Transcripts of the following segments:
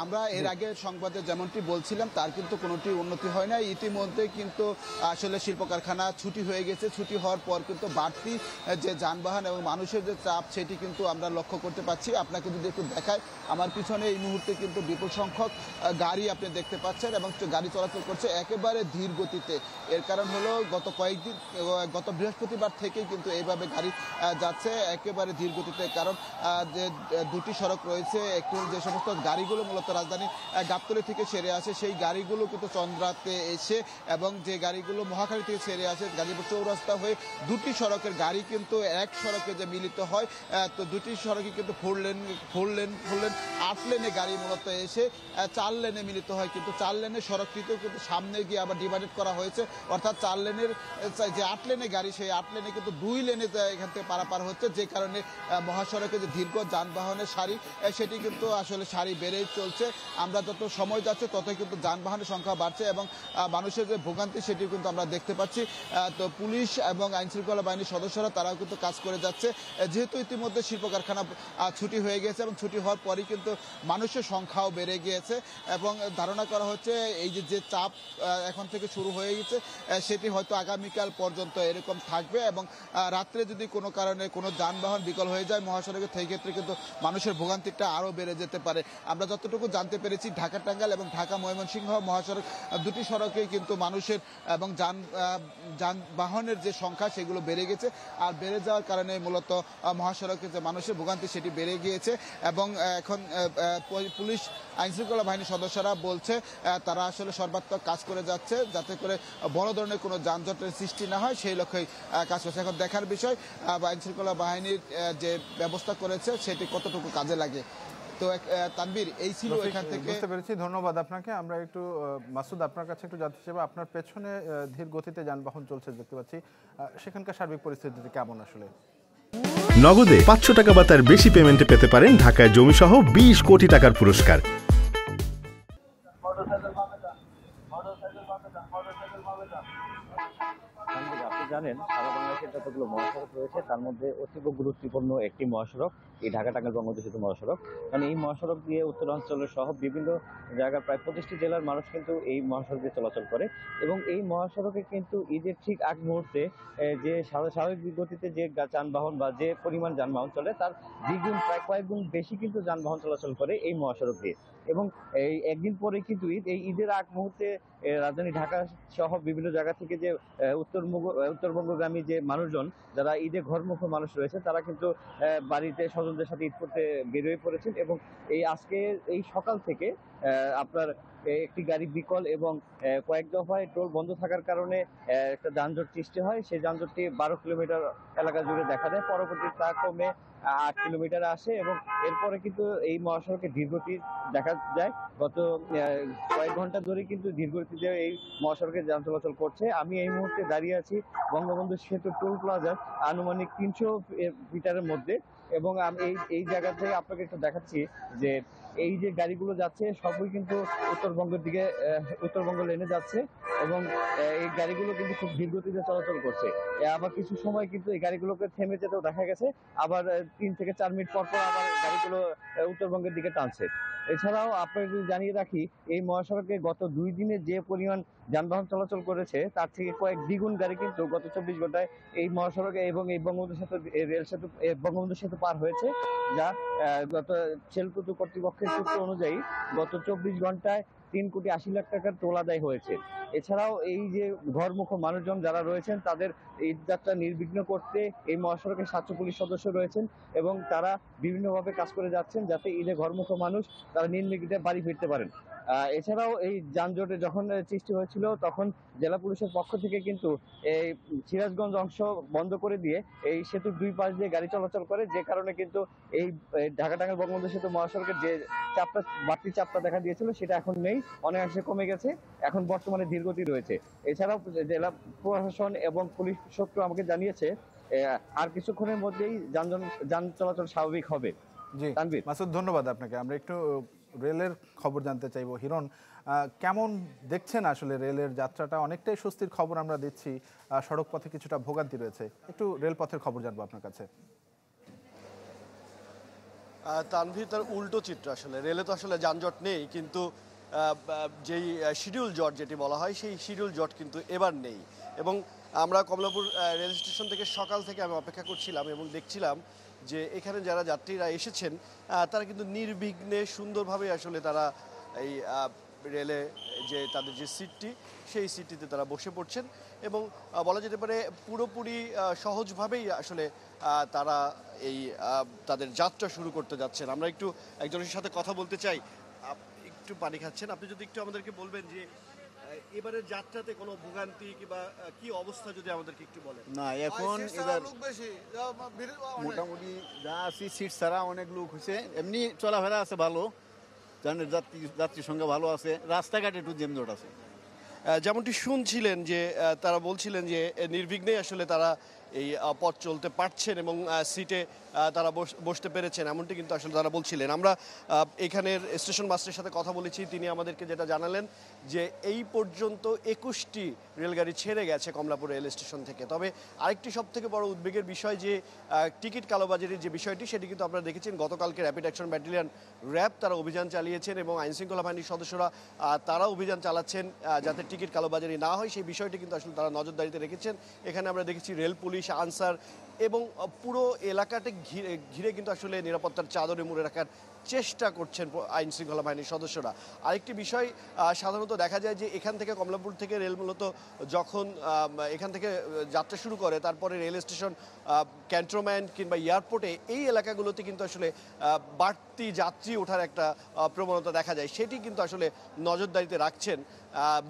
আমরা এর আগে সংবাদে যেমনটি বলছিলাম তার কিন্তু কোনোটি উন্নতি হয় না। ইতিমধ্যে কিন্তু আসলে শিল্প কারখানা ছুটি হয়ে গেছে। ছুটি হওয়ার পর কিন্তু বাড়তি যে যানবাহন এবং মানুষের যে চাপ সেটি কিন্তু আমরা লক্ষ্য করতে পাচ্ছি। আপনাকে যদি একটু দেখায়, আমার পিছনে এই মুহূর্তে কিন্তু বিপুল সংখ্যক গাড়ি আপনি দেখতে পাচ্ছেন এবং গাড়ি চলাচল করছে একেবারে ধীর গতিতে। এর কারণ হলো গত বৃহস্পতিবার থেকেই কিন্তু এইভাবে গাড়ি যাচ্ছে একেবারে ধীর গতিতে। কারণ যে দুটি সড়ক রয়েছে, একটি যে সমস্ত গাড়িগুলো মূলত রাজধানী গাবতলী থেকে ছেড়ে আসে সেই গাড়িগুলো কিন্তু চন্দ্রাতে এসে এবং যে গাড়িগুলো মহাখালী থেকে ছেড়ে আসে গাজীপুর চৌরাস্তা হয়ে দুটি সড়কের গাড়ি কিন্তু এক সড়কে যে মিলিত হয়, তো দুটি সড়কে কিন্তু ফোর লেন 8 লেনে গাড়ি মূলত এসে 4 লেনে মিলিত হয়। কিন্তু 4 লেনের সড়কটিতেও কিন্তু সামনে গিয়ে আবার ডিভাইডেড করা হয়েছে, অর্থাৎ 4 লেনের যে 8 লেনে গাড়ি সেই 8 লেনে কিন্তু 2 লেনে এখান থেকে পারাপার হচ্ছে, যে কারণে মহাসড়কে যে দীর্ঘ যানবাহনের সারি সেটি কিন্তু আসলে সারি বেড়েই চলছে। আমরা যত সময় যাচ্ছে ততই কিন্তু যানবাহনের সংখ্যা বাড়ছে এবং মানুষের যে ভোগান্তি সেটি কিন্তু আমরা দেখতে পাচ্ছি। তো পুলিশ এবং আইনশৃঙ্খলা বাহিনীর সদস্যরা তারাও কিন্তু কাজ করে যাচ্ছে, যেহেতু ইতিমধ্যে শিল্প কারখানা ছুটি হয়ে গেছে এবং ছুটি হওয়ার পরই কিন্তু মানুষের সংখ্যাও বেড়ে গিয়েছে এবং ধারণা করা হচ্ছে এই যে চাপ এখন থেকে শুরু হয়ে গেছে সেটি হয়তো আগামীকাল পর্যন্ত এরকম থাকবে এবং রাত্রে যদি কোনো কারণে কোনো যানবাহন বিকল হয়ে যায় মহাসড়কে, সেই ক্ষেত্রে কিন্তু মানুষের ভোগান্তিটা আরও বেড়ে যেতে পারে। আমরা যতটুকু জানতে পেরেছি ঢাকা টাঙ্গাইল এবং ঢাকা ময়মনসিংহ মহাসড়ক দুটি সড়কেই কিন্তু মানুষের এবং যানবাহনের যে সংখ্যা সেগুলো বেড়ে গেছে, আর বেড়ে যাওয়ার কারণে মূলত মহাসড়কে যে মানুষের ভোগান্তি সেটি বেড়ে গিয়েছে এবং এখন পুলিশ আইনশৃঙ্খলা বাহিনীর সদস্যরা বলছে তারা আসলে সর্বাত্মক কাজ করে যাচ্ছে যাতে করে বড় ধরনের কোনো যানজটের সৃষ্টি না হয়, সেই লক্ষ্যেই কাজ করছে। এখন দেখার বিষয় আইনশৃঙ্খলা বাহিনীর যে ব্যবস্থা করেছে সেটি কতটুকু কাজে লাগে। তো তানভীর, এই ছিল এখান থেকে। বুঝতে পেরেছি, ধন্যবাদ আপনাকে। আমরা একটু মাসুদ আপনার কাছে একটু জানতে চাইবো, আপনার পেছনে ধীর গতিতে যানবাহন চলছে দেখতে পাচ্ছি, সেখানকার সার্বিক পরিস্থিতি কেমন আসলে? নগদে 500 টাকা বা তার বেশি পেমেন্টে পেতে পারেন ঢাকায় জমিসহ 20 কোটি টাকার পুরস্কার। আপনি জানেন সারা বাংলাদেশের যতগুলো মহাসড়ক রয়েছে তার মধ্যে অত্যন্ত গুরুত্বপূর্ণ একটি মহাসড়ক এই ঢাকা টাঙ্গাইল বঙ্গবন্ধু সেতু মহাসড়ক। মানে এই মহাসড়ক দিয়ে উত্তরাঞ্চলের সহ বিভিন্ন জায়গার প্রায় 25টি জেলার মানুষ কিন্তু এই মহাসড়ক দিয়ে চলাচল করে এবং এই মহাসড়কে কিন্তু ঈদের ঠিক আগ মুহূর্তে যে স্বাভাবিক গতিতে যে যানবাহন বা যে পরিমাণ যানবাহন চলে তার দ্বিগুণ প্রায় কয়েক গুণ বেশি কিন্তু যানবাহন চলাচল করে এই মহাসড়ক দিয়ে। এবং এই একদিন পরে কিন্তু এই ঈদের আগ মুহূর্তে রাজধানী ঢাকা সহ বিভিন্ন জায়গা থেকে যে উত্তরবঙ্গগামী যে মানুষজন যারা ঈদে ঘরমুখী মানুষ রয়েছে তারা কিন্তু বাড়িতে স্বজনদের সাথে ঈদ করতে বেরিয়ে পড়েছেন এবং আজকে এই সকাল থেকে আপনার একটি গাড়ি বিকল এবং কয়েক দফায় টোল বন্ধ থাকার কারণে একটা যানজট সৃষ্টি হয়। সেই যানজটটি 12 কিলোমিটার এলাকা জুড়ে দেখা দেয়, পরবর্তী তা কমে 8 কিলোমিটার আসে এবং এরপরে কিন্তু এই মহাসড়কে ধীরগতি দেখা যায়। গত কয়েক ঘন্টা ধরে কিন্তু ধীরগতিতে এই মহাসড়কে যান চলাচল করছে। আমি এই মুহূর্তে দাঁড়িয়ে আছি বঙ্গবন্ধু সেতু টোল প্লাজার আনুমানিক 300 মিটারের মধ্যে এবং আমি এই জায়গা থেকে আপনাকে একটু দেখাচ্ছি যে এই যে গাড়িগুলো যাচ্ছে সবই কিন্তু উত্তরবঙ্গ লেনে যাচ্ছে এবং এই গাড়িগুলো কিন্তু খুব ধীরগতিতে চলাচল করছে। আবার কিছু সময় কিন্তু এই গাড়িগুলোকে থেমে যেতেও দেখা গেছে, আবার 3 থেকে 4 মিনিট পর পর আবার গাড়িগুলো উত্তরবঙ্গের দিকে টানছে। এছাড়াও আপনাকে যদি জানিয়ে রাখি এই মহাসড়কে গত 2 দিনে যে পরিমাণ যানবাহন চলাচল করেছে তার থেকে কয়েক দ্বিগুণ গাড়ি কিন্তু গত 24 ঘন্টায় এই মহাসড়কে এবং এই বঙ্গবন্ধু সেতু পার হয়েছে, যা গত সেলকুতু কর্তৃপক্ষের সূত্র অনুযায়ী গত 24 ঘন্টায় 3 কোটি 80 লাখ টাকার টোল আদায় হয়েছে। এছাড়াও এই যে ঘরমুখী মানুষজন যারা রয়েছেন তাদের ঈদ যাত্রা নির্বিঘ্ন করতে এই মহাসড়কে 700 পুলিশ সদস্য রয়েছেন এবং তারা বিভিন্নভাবে কাজ করে যাচ্ছেন যাতে ঈদে ঘরমুখী মানুষ তারা নির্বিঘ্নে বাড়ি ফিরতে পারেন। এছাড়াও এই যানজটে যখন সৃষ্টি হয়েছিল তখন জেলা পুলিশের পক্ষ থেকে কিন্তু এই সিরাজগঞ্জ অংশ বন্ধ করে দিয়ে এই সেতুর 2 পাশ দিয়ে গাড়ি চলাচল করে, যে কারণে কিন্তু এই ঢাকা টাঙ্গাইল বঙ্গবন্ধু সেতু মহাসড়কের যে বাড়তি চাপটা দেখা দিয়েছিল সেটা এখন নেই, অনেকাংশে কমে গেছে, এখন বর্তমানে ধীরগতি রয়েছে। এছাড়াও জেলা প্রশাসন এবং পুলিশ সূত্র আমাকে জানিয়েছে আর কিছুক্ষণের মধ্যেই যান চলাচল স্বাভাবিক হবে। জি মাসুদ, ধন্যবাদ আপনাকে। আমরা একটু রেলের খবর জানতে চাইবো। হিরণ, কেমন দেখছেন আসলে রেলের যাত্রাটা? অনেকটাই স্বস্তির খবর আমরা দিচ্ছি, সড়ক পথে কিছুটা ভোগান্তি রয়েছে, একটু রেলপথের খবর জানবো আপনার কাছে। তানভীর, তার উল্টো চিত্র। আসলে রেলে তো আসলে যানজট নেই, কিন্তু যেই শিডিউল জট যেটি বলা হয় সেই শিডিউল জট কিন্তু এবার নেই। এবং আমরা কমলাপুর রেল স্টেশন থেকে সকাল থেকে আমি অপেক্ষা করছিলাম এবং দেখছিলাম যে এখানে যারা যাত্রীরা এসেছেন তারা কিন্তু নির্বিঘ্নে সুন্দরভাবে আসলে তারা এই রেলে যে তাদের যে সিটটি সেই সিটটিতে তারা বসে পড়ছেন এবং বলা যেতে পারে পুরোপুরি সহজভাবেই আসলে তারা এই তাদের যাত্রা শুরু করতে যাচ্ছেন। আমরা একটু একজনের সাথে কথা বলতে চাই। একটু পানি খাচ্ছেন, আপনি যদি একটু আমাদেরকে বলবেন যে এবারের যাত্রাতে কোনো ভোগান্তি কিংবা কি অবস্থা যদি আমাদেরকে একটু বলেন। না এখন এবার মোটামুটি যা আছি সিট ছাড়া অনেক লোক হয়েছে, এমনি চলাফেরা আছে ভালো, যানের যাত্রীর সংখ্যা ভালো আছে, রাস্তাঘাটে একটু জ্যামজট আছে। যেমনটি শুনছিলেন যে তারা বলছিলেন যে নির্বিঘ্নেই আসলে তারা এই পথ চলতে পারছেন এবং সিটে তারা বসতে পেরেছেন, এমনটি কিন্তু আসলে তারা বলছিলেন। আমরা এখানের স্টেশন মাস্টারের সাথে কথা বলেছি, তিনি আমাদেরকে যেটা জানালেন যে এই পর্যন্ত 21টি রেলগাড়ি ছেড়ে গেছে কমলাপুর রেল স্টেশন থেকে। তবে আরেকটি সবথেকে বড় উদ্বেগের বিষয় যে টিকিট কালোবাজারির যে বিষয়টি, সেটি কিন্তু আপনারা দেখেছেন গতকালকে র্যাপিড অ্যাকশন ব্যাটালিয়ন র্যাব তারা অভিযান চালিয়েছেন এবং আইনশৃঙ্খলা বাহিনীর সদস্যরা তারা অভিযান চালাচ্ছেন যাতে টিকিট কালোবাজারি না হয় সেই বিষয়টি কিন্তু আসলে তারা নজরদারিতে রেখেছেন। এখানে আমরা দেখেছি রেল পুলিশ, আনসার এবং পুরো এলাকাতে ঘিরে কিন্তু আসলে নিরাপত্তার চাদরে মুড়ে রাখার চেষ্টা করছেন আইন শৃঙ্খলা বাহিনীর সদস্যরা। আরেকটি বিষয় সাধারণত দেখা যায় যে এখান থেকে কমলাপুর থেকে রেল মূলত যখন এখান থেকে যাত্রা শুরু করে তারপরে রেল স্টেশন, ক্যান্টনমেন্ট কিংবা এয়ারপোর্টে এই এলাকাগুলোতে কিন্তু আসলে বাড়তি যাত্রী ওঠার একটা প্রবণতা দেখা যায়, সেটি কিন্তু আসলে নজরদারিতে রাখছেন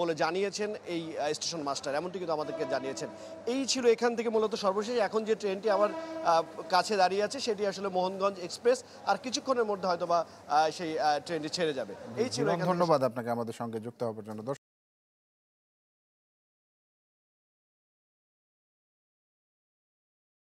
বলে জানিয়েছেন এই স্টেশন মাস্টার, এমনটি কিন্তু আমাদেরকে জানিয়েছেন। এই ছিল এখান থেকে মূলত সর্বশেষ। এখন যে ট্রেনটি আমার কাছে দাঁড়িয়ে আছে সেটি আসলে মোহনগঞ্জ এক্সপ্রেস, আর কিছুক্ষণের মধ্যে হয়তো বা সেই ট্রেনটি ছেড়ে যাবে। এই ছিল। ধন্যবাদ আপনাকে আমাদের সঙ্গে যুক্ত হওয়ার জন্য।